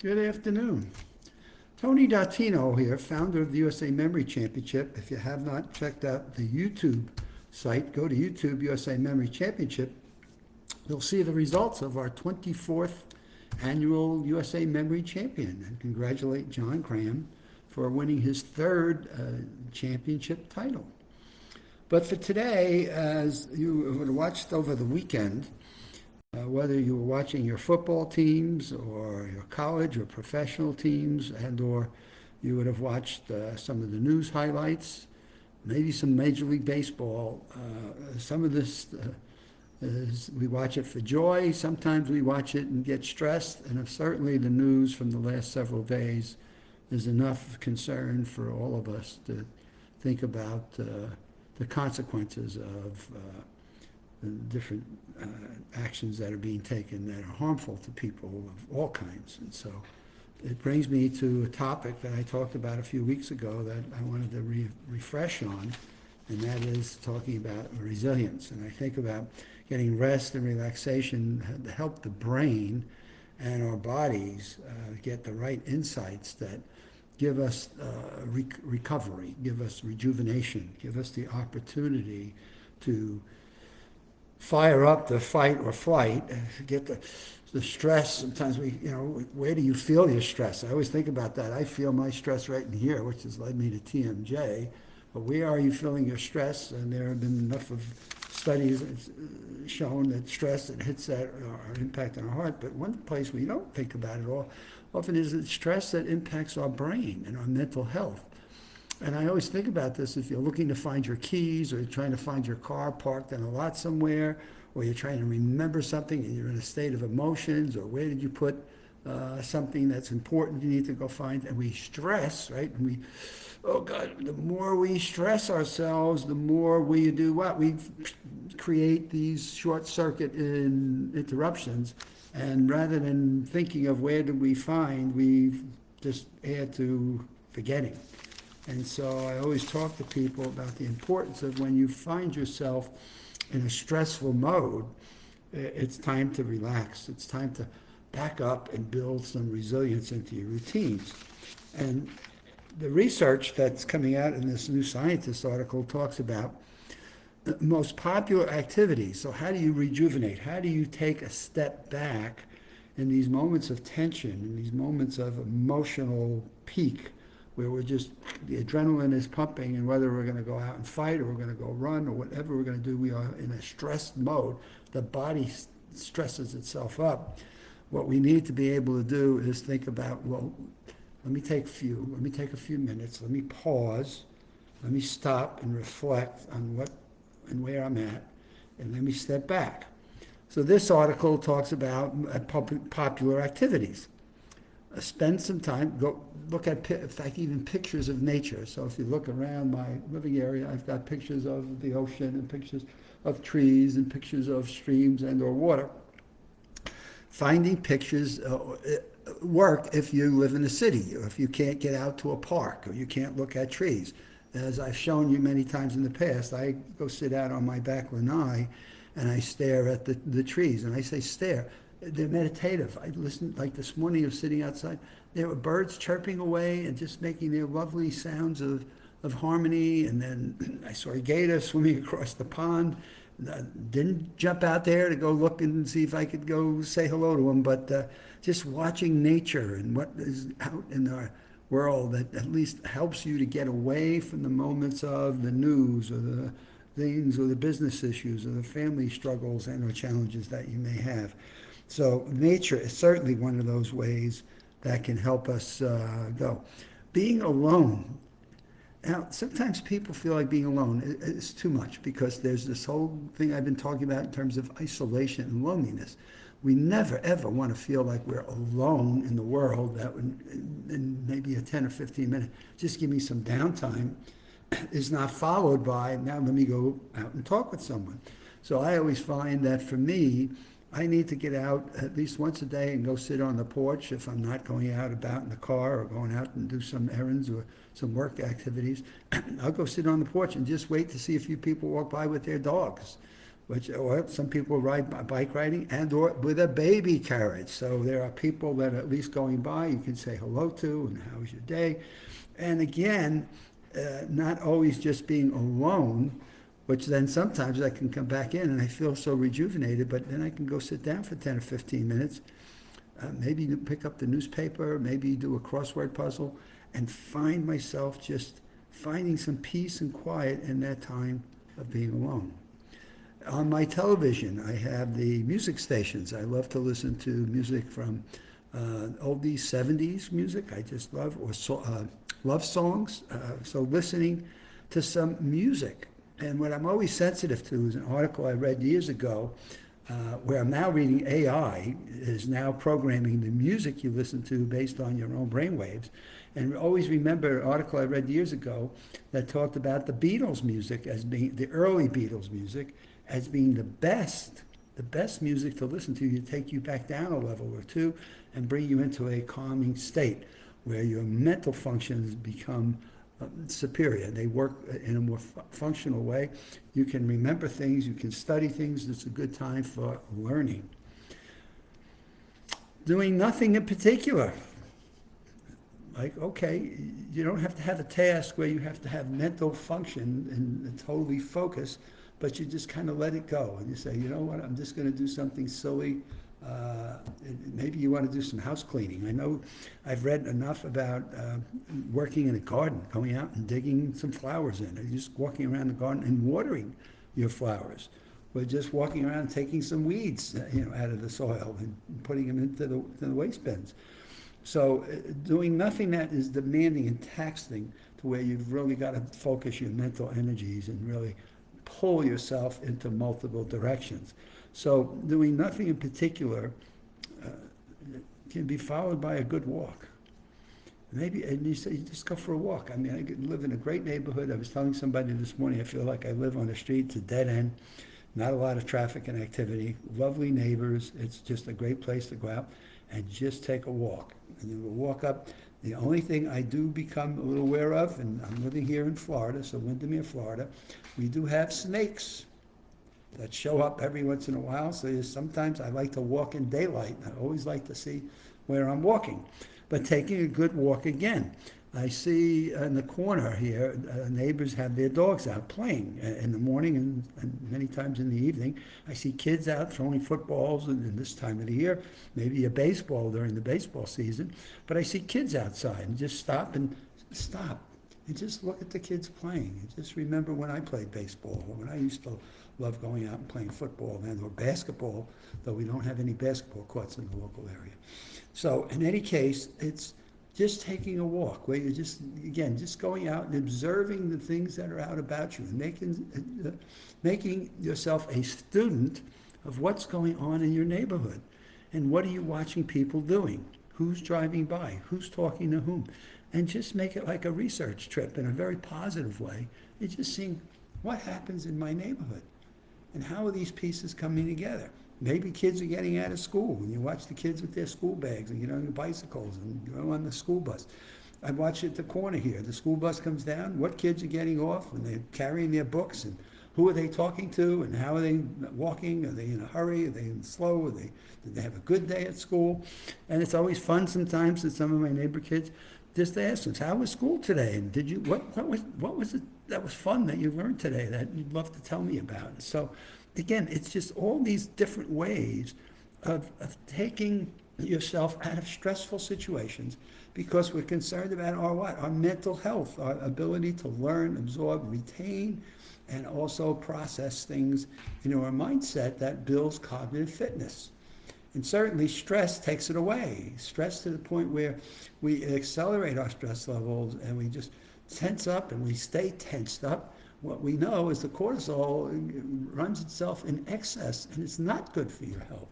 Good afternoon. Tony Dattino here, founder of the USA Memory Championship. If you have not checked out the YouTube site, go to YouTube USA Memory Championship. You'll see the results of our 24th annual USA Memory Champion and congratulate John Graham for winning his third championship title. But for today, as you would have watched over the weekend, whether you were watching your football teams or your college or professional teams, and or you would have watched some of the news highlights, maybe some Major League Baseball. Some of this we watch it for joy. Sometimes we watch it and get stressed. And certainly the news from the last several days is enough concern for all of us to think about the consequences of the different actions that are being taken that are harmful to people of all kinds. And so it brings me to a topic that I talked about a few weeks ago that I wanted to refresh on, and that is talking about resilience. And I think about getting rest and relaxation to help the brain and our bodies get the right insights that give us recovery, give us rejuvenation, give us the opportunity to fire up the fight or flight, get the stress. Sometimes where do you feel your stress? I always think about that. I feel my stress right in here, which has led me to TMJ. But where are you feeling your stress? And there have been enough of studies shown that stress that hits that are impacting our heart. But one place we don't think about it all often is the stress that impacts our brain and our mental health. And I always think about this if you're looking to find your keys or you're trying to find your car parked in a lot somewhere, or you're trying to remember something and you're in a state of emotions, or where did you put something that's important you need to go find, and we stress, right? And oh God, the more we stress ourselves, the more we do what? We create these short circuit interruptions. And rather than thinking of where do we find, we just add to forgetting. And so I always talk to people about the importance of when you find yourself in a stressful mode, it's time to relax. It's time to back up and build some resilience into your routines. And the research that's coming out in this new Scientist article talks about the most popular activities. So how do you rejuvenate? How do you take a step back in these moments of tension, in these moments of emotional peak, where the adrenaline is pumping, and whether we're going to go out and fight or we're going to go run or whatever we're going to do, we are in a stressed mode. The body stresses itself up. What we need to be able to do is think about, well, let me take a few minutes, let me pause, let me stop and reflect on what and where I'm at, and let me step back. So this article talks about popular activities. Spend some time, go look at, in fact, even pictures of nature. So if you look around my living area, I've got pictures of the ocean and pictures of trees and pictures of streams and or water. Finding pictures work if you live in a city, or if you can't get out to a park, or you can't look at trees. As I've shown you many times in the past, I go sit out on my back lanai and I stare at the trees. And I say stare. They're meditative. I listened, like this morning, I was sitting outside. There were birds chirping away and just making their lovely sounds of harmony. And then I saw a gator swimming across the pond. Didn't jump out there to go look and see if I could go say hello to him, but just watching nature and what is out in our world that at least helps you to get away from the moments of the news or the things or the business issues or the family struggles and or challenges that you may have. So nature is certainly one of those ways that can help us go. Being alone. Now, sometimes people feel like being alone is too much because there's this whole thing I've been talking about in terms of isolation and loneliness. We never, ever want to feel like we're alone in the world. That would, in maybe a 10 or 15 minute, just give me some downtime, is not followed by, now let me go out and talk with someone. So I always find that for me, I need to get out at least once a day and go sit on the porch if I'm not going out about in the car or going out and do some errands or some work activities. I'll go sit on the porch and just wait to see a few people walk by with their dogs. or some people ride bike riding and or with a baby carriage. So there are people that are at least going by you can say hello to and how was your day. And again, not always just being alone, which then sometimes I can come back in and I feel so rejuvenated, but then I can go sit down for 10 or 15 minutes, maybe pick up the newspaper, maybe do a crossword puzzle, and find myself just finding some peace and quiet in that time of being alone. On my television, I have the music stations. I love to listen to music from oldies, 70s music. I just love, or love songs. So listening to some music. And what I'm always sensitive to is an article I read years ago where I'm now reading AI is now programming the music you listen to based on your own brainwaves. And always remember an article I read years ago that talked about the Beatles music as being, the early Beatles music, as being the best music to listen to. You take you back down a level or two and bring you into a calming state where your mental functions become superior. They work in a more functional way. You can remember things, you can study things. It's a good time for learning. Doing nothing in particular. Like, okay, you don't have to have a task where you have to have mental function and totally focus, but you just kind of let it go. And you say, you know what, I'm just going to do something silly. Maybe you want to do some house cleaning. I know I've read enough about working in a garden, going out and digging some flowers in, or just walking around the garden and watering your flowers, or just walking around and taking some weeds, out of the soil and putting them into the waste bins. So doing nothing that is demanding and taxing to where you've really got to focus your mental energies and really pull yourself into multiple directions. So doing nothing in particular can be followed by a good walk. Maybe, and you say, you just go for a walk. I mean, I live in a great neighborhood. I was telling somebody this morning, I feel like I live on a street, it's a dead end, not a lot of traffic and activity, lovely neighbors. It's just a great place to go out and just take a walk. And you will walk up. The only thing I do become a little aware of, and I'm living here in Florida, so Windermere, Florida, we do have snakes that show up every once in a while. So sometimes I like to walk in daylight. I always like to see where I'm walking. But taking a good walk again. I see in the corner here, neighbors have their dogs out playing in the morning and many times in the evening. I see kids out throwing footballs in this time of the year, maybe a baseball during the baseball season. But I see kids outside and just stop and just look at the kids playing. And just remember when I played baseball, or when I used to love going out and playing football or basketball, though we don't have any basketball courts in the local area. So in any case, it's just taking a walk where you're just going out and observing the things that are out about you and making yourself a student of what's going on in your neighborhood. And what are you watching people doing? Who's driving by? Who's talking to whom? And just make it like a research trip in a very positive way. You're just seeing what happens in my neighborhood and how are these pieces coming together. Maybe kids are getting out of school, and you watch the kids with their school bags and get on the bicycles and go on the school bus. I watch at the corner here. The school bus comes down. What kids are getting off and they're carrying their books, and who are they talking to, and how are they walking? Are they in a hurry? Are they in slow? Did they have a good day at school? And it's always fun sometimes that some of my neighbor kids just ask us, "How was school today? And did you what was it that was fun that you learned today that you'd love to tell me about?" And so, again, it's just all these different ways of taking yourself out of stressful situations because we're concerned about our mental health, our ability to learn, absorb, retain, and also process things in our mindset that builds cognitive fitness. And certainly stress takes it away. Stress to the point where we accelerate our stress levels and we just tense up and we stay tensed up. What we know is the cortisol runs itself in excess, and it's not good for your health.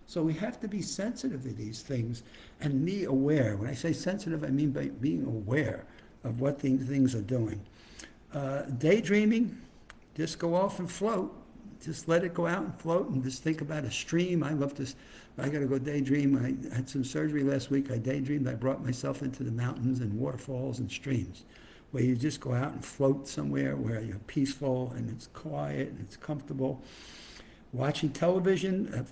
So we have to be sensitive to these things and be aware. When I say sensitive, I mean by being aware of what these things are doing. Daydreaming, just go off and float. Just let it go out and float and just think about a stream. I love this. I got to go daydream. I had some surgery last week. I daydreamed. I brought myself into the mountains and waterfalls and streams, where you just go out and float somewhere where you're peaceful and it's quiet and it's comfortable. Watching television,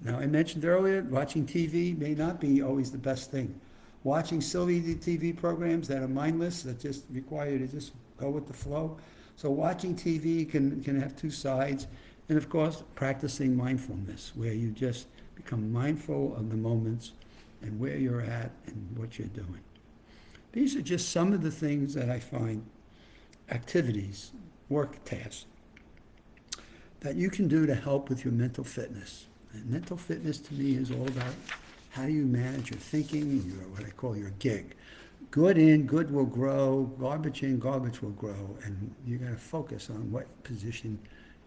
now I mentioned earlier, watching TV may not be always the best thing. Watching silly TV programs that are mindless, that just require you to just go with the flow. So watching TV can have two sides. And of course, practicing mindfulness, where you just become mindful of the moments and where you're at and what you're doing. These are just some of the things that I find, activities, work tasks, that you can do to help with your mental fitness. And mental fitness to me is all about how do you manage your thinking, your what I call your gig. Good in, good will grow, garbage in, garbage will grow, and you got to focus on what position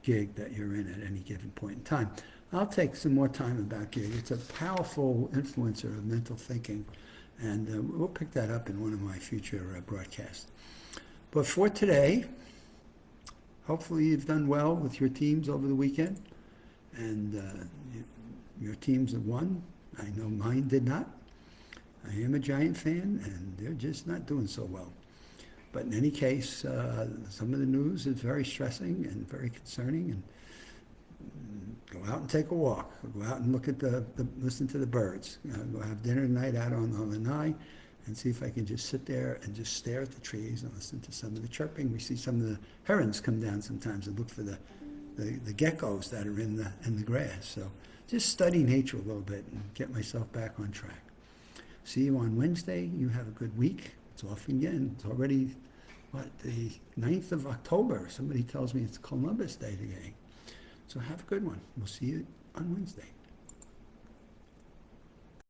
gig that you're in at any given point in time. I'll take some more time about gig. It's a powerful influencer of mental thinking, and we'll pick that up in one of my future broadcasts. But for today, hopefully you've done well with your teams over the weekend, and your teams have won. I know mine did not. I am a Giant fan, and they're just not doing so well. But in any case, some of the news is very stressing and very concerning. And go out and take a walk. Go out and look at listen to the birds. Go have dinner tonight out on the lanai, and see if I can just sit there and just stare at the trees and listen to some of the chirping. We see some of the herons come down sometimes and look for the geckos that are in the grass. So just study nature a little bit and get myself back on track. See you on Wednesday. You have a good week. It's off again. It's already, the 9th of October. Somebody tells me it's Columbus Day today. So have a good one. We'll see you on Wednesday.